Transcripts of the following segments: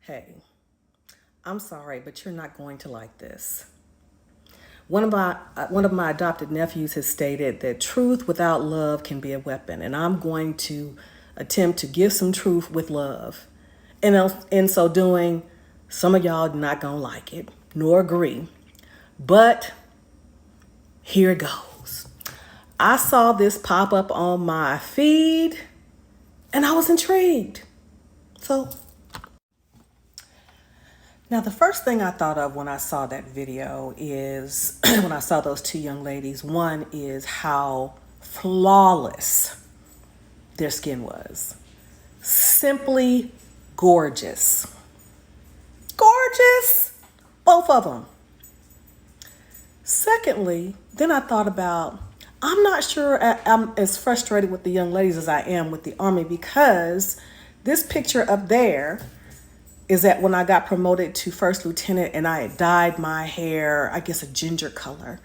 Hey, I'm sorry, but you're not going to like this. One of my adopted nephews has stated that truth without love can be a weapon, and I'm going to attempt to give some truth with love. And in so doing, some of y'all not gonna like it nor agree, but here it goes. I saw this pop up on my feed, and I was intrigued. So now, the first thing I thought of when I saw that video is when I saw those two young ladies. One is how flawless their skin was. Simply gorgeous. Gorgeous. Both of them. Secondly, then I thought about, I'm not sure I'm as frustrated with the young ladies as I am with the Army, because this picture up there is that when I got promoted to first lieutenant and I had dyed my hair, I guess a ginger color.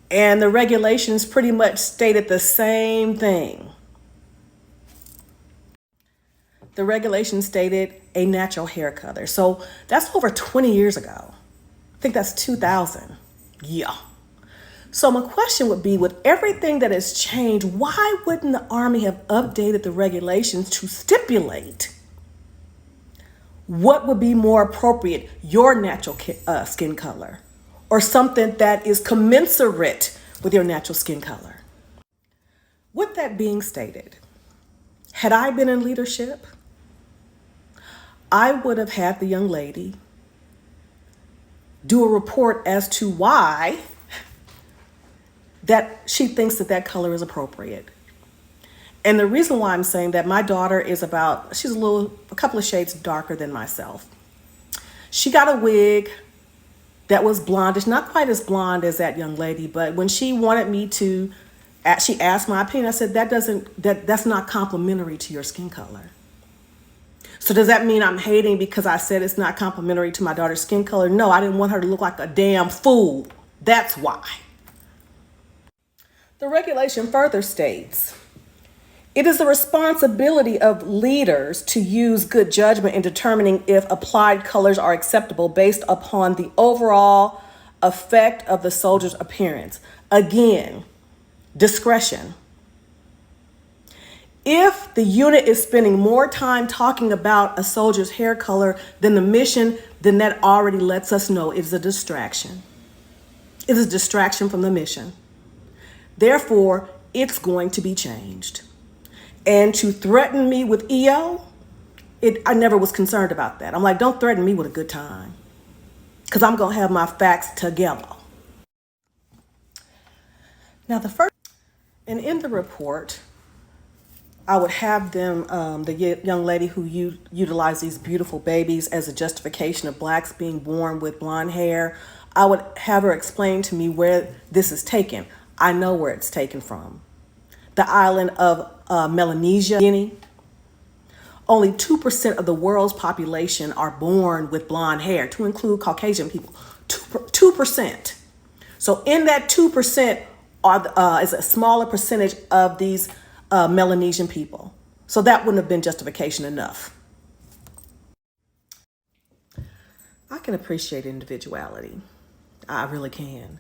And the regulations pretty much stated the same thing. The regulations stated a natural hair color. So that's over 20 years ago. I think that's 2000. Yeah. So my question would be, with everything that has changed, why wouldn't the Army have updated the regulations to stipulate what would be more appropriate, your natural skin color, or something that is commensurate with your natural skin color? With that being stated, had I been in leadership, I would have had the young lady do a report as to why that she thinks that color is appropriate. And the reason why I'm saying that, my daughter is she's a couple of shades darker than myself. She got a wig that was blondish, not quite as blonde as that young lady, but when she wanted me to, she asked my opinion. I said, that's not complimentary to your skin color. So does that mean I'm hating because I said it's not complimentary to my daughter's skin color? No, I didn't want her to look like a damn fool. That's why. The regulation further states, it is the responsibility of leaders to use good judgment in determining if applied colors are acceptable based upon the overall effect of the soldier's appearance. Again, discretion. If the unit is spending more time talking about a soldier's hair color than the mission, then that already lets us know it's a distraction. It is a distraction from the mission. Therefore, it's going to be changed. And to threaten me with EO, I never was concerned about that. I'm like, don't threaten me with a good time, because I'm going to have my facts together. Now, and in the report, I would have them, the young lady who utilized these beautiful babies as a justification of blacks being born with blonde hair, I would have her explain to me where this is taken. I know where it's taken from. The island of Melanesia, Guinea. Only 2% of the world's population are born with blonde hair, to include Caucasian people. 2%. So in that 2% is a smaller percentage of these Melanesian people. So that wouldn't have been justification enough. I can appreciate individuality. I really can.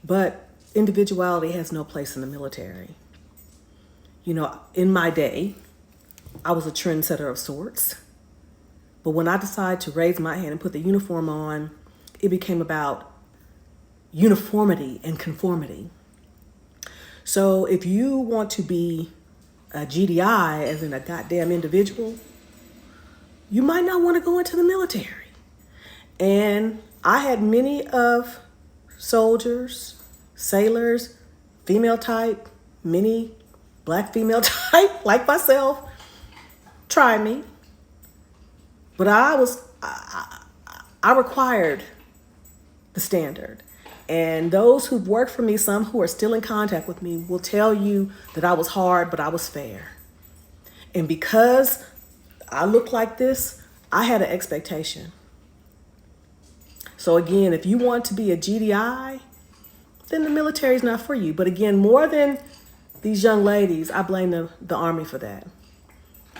But individuality has no place in the military. You know, in my day, I was a trendsetter of sorts. But when I decided to raise my hand and put the uniform on, it became about uniformity and conformity. So if you want to be a GDI, as in a goddamn individual, you might not want to go into the military. And I had many of soldiers, sailors, female type, many black female type, like myself, try me. But I required the standard. And those who've worked for me, some who are still in contact with me, will tell you that I was hard, but I was fair. And because I look like this, I had an expectation. So again, if you want to be a GDI, then the military is not for you. But again, more than these young ladies, I blame the Army for that.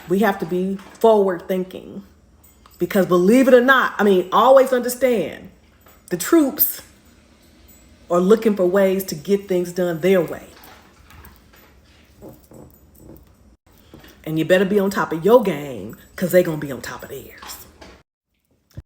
We have to be forward thinking. Because believe it or not, always understand the troops are looking for ways to get things done their way. And you better be on top of your game because they're going to be on top of theirs.